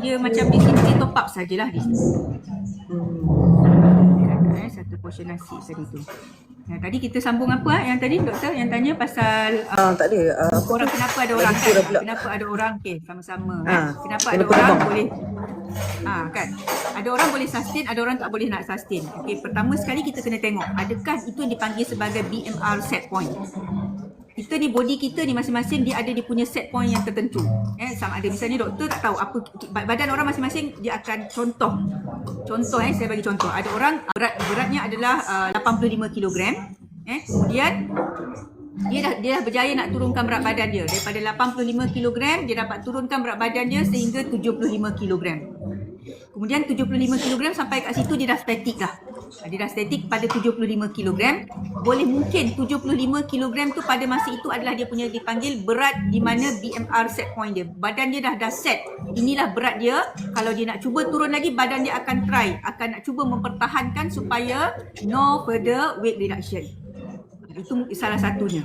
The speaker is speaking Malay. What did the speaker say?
dia macam di sini dia top up sajalah di sini. Satu portion nasi tadi tu. Tadi kita sambung apa yang tadi doktor yang tanya pasal tak ada. Orang kenapa ada orang kan? Kenapa ada orang sama-sama kan? Kenapa ada orang boleh kan? Ada orang boleh sustain, ada orang tak boleh nak sustain. Pertama sekali kita kena tengok adakah itu yang dipanggil sebagai BMR set point. Kita ni body kita ni masing-masing dia ada dia punya set point yang tertentu. Sama ada misalnya doktor tak tahu apa badan orang masing-masing dia akan contoh saya bagi contoh. Ada orang beratnya adalah 85 kg. Kemudian dia dah berjaya nak turunkan berat badan dia daripada 85 kg dia dapat turunkan berat badan dia sehingga 75 kg. Kemudian 75 kg sampai kat situ dia dah statik dah. Dia dah statik pada 75 kg. Boleh mungkin 75 kg tu pada masa itu adalah dia punya dipanggil berat di mana BMR set point dia. Badan dia dah set. Inilah berat dia. Kalau dia nak cuba turun lagi, badan dia akan nak cuba mempertahankan supaya no further weight reduction. Itu salah satunya.